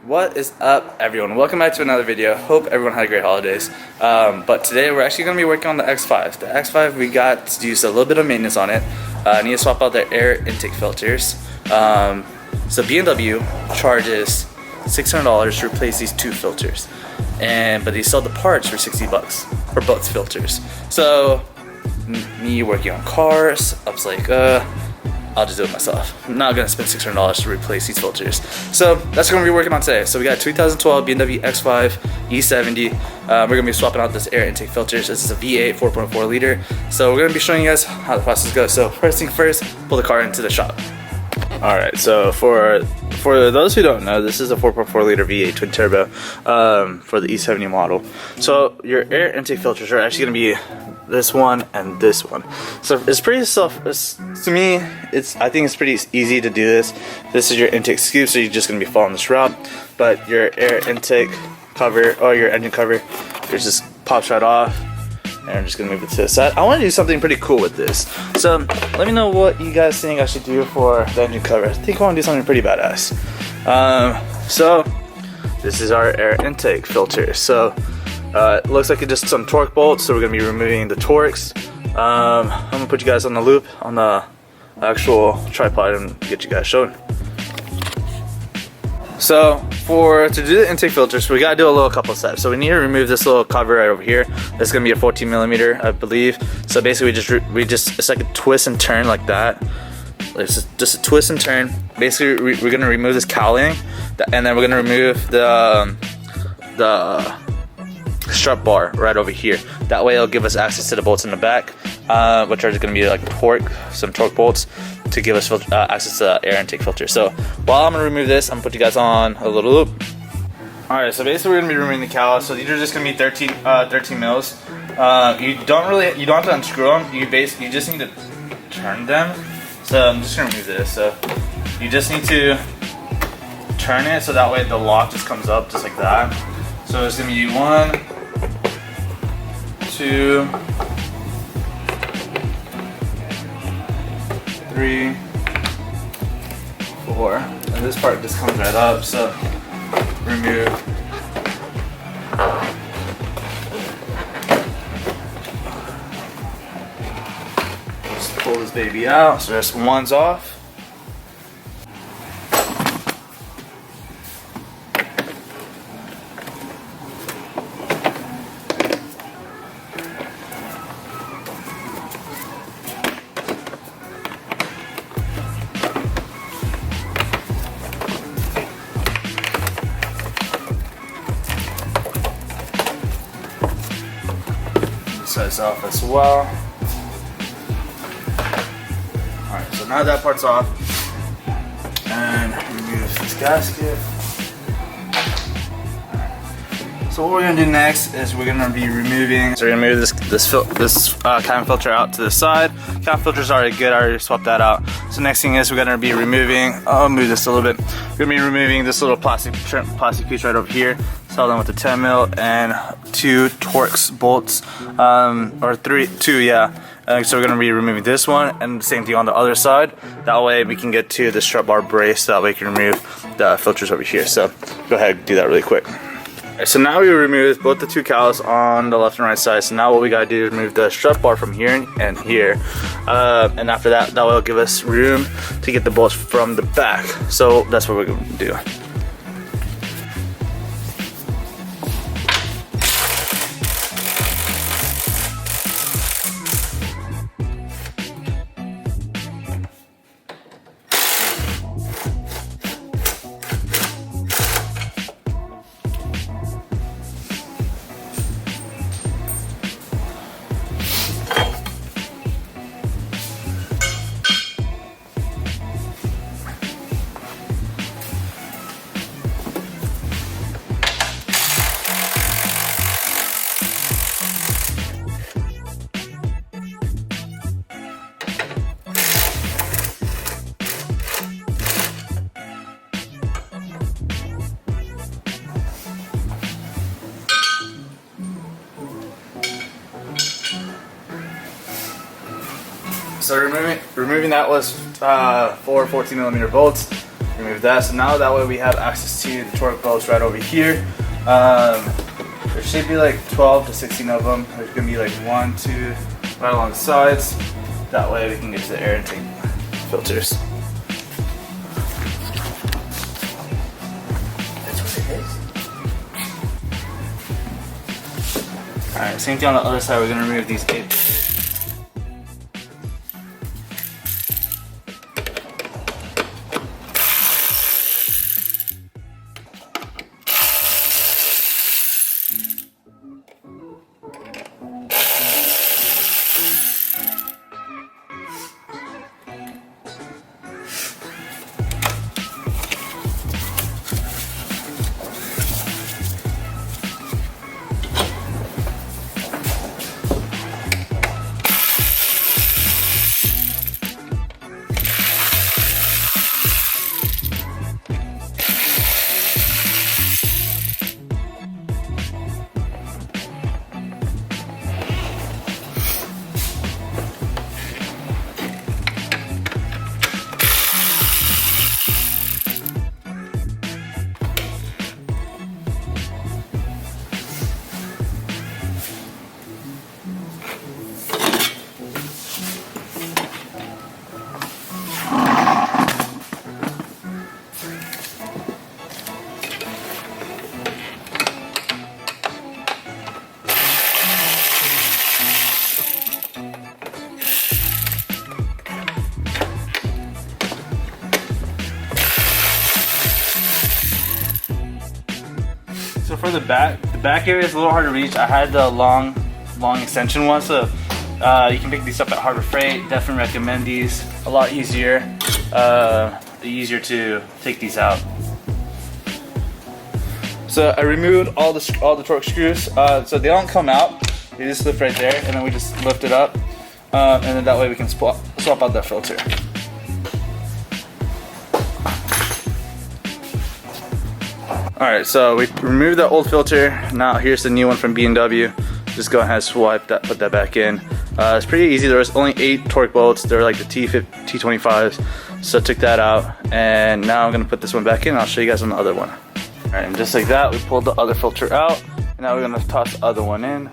What is up, everyone? Welcome back to another video. Hope everyone had a great holidays. But today we're actually going to be working on the X5. The X5, we got to do a little bit of maintenance on it. I need to swap out the air intake filters. So BMW charges $600 to replace these two filters, but they sell the parts for $60 for both filters. So me working on cars, I was like, I'll just do it myself. I'm not gonna spend $600 to replace these filters. So that's what we're gonna be working on today. So we got 2012 BMW X5 E70. We're gonna be swapping out this air intake filters. This is a V8 4.4 liter. So we're gonna be showing you guys how the process goes. So first thing first, pull the car into the shop. All right, so for those who don't know, this is a 4.4 liter V8 twin turbo for the E70 model. So your air intake filters are actually gonna be this one and this one. So it's pretty to me, I think it's pretty easy to do this. This is your intake scoop, so you're just gonna be following this route. But your air intake cover or your engine cover, it just pops right off. And I'm just gonna move it to the side. I want to do something pretty cool with this. So let me know what you guys think I should do for the engine cover. I think I want to do something pretty badass. So this is our air intake filter. So it looks like it's just some torque bolts. So we're gonna be removing the torques. I'm gonna put you guys on the loop on the actual tripod and get you guys shown. So to do the intake filters, we gotta do a couple steps. So we need to remove this little cover right over here. It's gonna be a 14 millimeter, I believe. So basically, it's like a twist and turn like that. It's just a twist and turn. Basically, we're gonna remove this cowling, and then we're gonna remove the strut bar right over here. That way, it'll give us access to the bolts in the back, which are just gonna be like some torque bolts to give us access to air intake filter. So while I'm gonna remove this, I'm gonna put you guys on a little loop. All right, so basically we're gonna be removing the cowls. So these are just gonna be 13 mils. You don't have to unscrew them. You just need to turn them. So I'm just gonna remove this. So you just need to turn it so that way the lock just comes up just like that. So it's gonna be 1, 2, 3, 4, and this part just comes right up. So remove. Just pull this baby out. So there's one's off. Size off as well. Alright, so now that part's off, and remove this gasket. So what we're gonna do next is we're gonna be removing. So we're gonna move this cabin filter out to the side. Cabin filter's already good. I already swapped that out. So next thing is we're gonna be removing. I'll move this a little bit. We're gonna be removing this little plastic piece right over here. Sell them with the 10 mil and 2 Torx bolts, or 2, yeah. So we're gonna be removing this one and the same thing on the other side. That way we can get to the strut bar brace. That way we can remove the filters over here. So go ahead and do that really quick. Right, so now we removed both the 2 cowls on the left and right side. So now what we gotta do is remove the strut bar from here and here. And after that will give us room to get the bolts from the back. So that's what we're gonna do. So removing that was 4 14mm bolts. remove that. So now that way we have access to the torque bolts right over here. There should be like 12 to 16 of them. There's gonna be like 1, 2 right along the sides. That way we can get to the air intake filters. That's what it is. Alright, same thing on the other side. We're gonna remove these 8. So for the back area is a little hard to reach. I had the long extension one, so you can pick these up at Harbor Freight. Definitely recommend these. A lot easier, easier to take these out. So I removed all the torque screws, so they don't come out. They just lift right there, and then we just lift it up, and then that way we can swap out that filter. Alright, so we removed the old filter. Now here's the new one from BMW. Just go ahead and swipe that, put that back in. It's pretty easy. There was only 8 torque bolts. They're like the T25s. So I took that out, and now I'm gonna put this one back in. I'll show you guys on the other one. Alright, and just like that, we pulled the other filter out. And now we're gonna toss the other one in.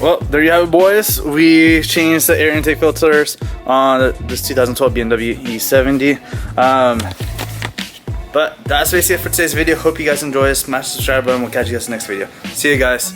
Well, there you have it, boys. We changed the air intake filters on this 2012 BMW E70. But that's basically it for today's video. Hope you guys enjoy. Smash the subscribe button. We'll catch you guys in the next video. See you guys.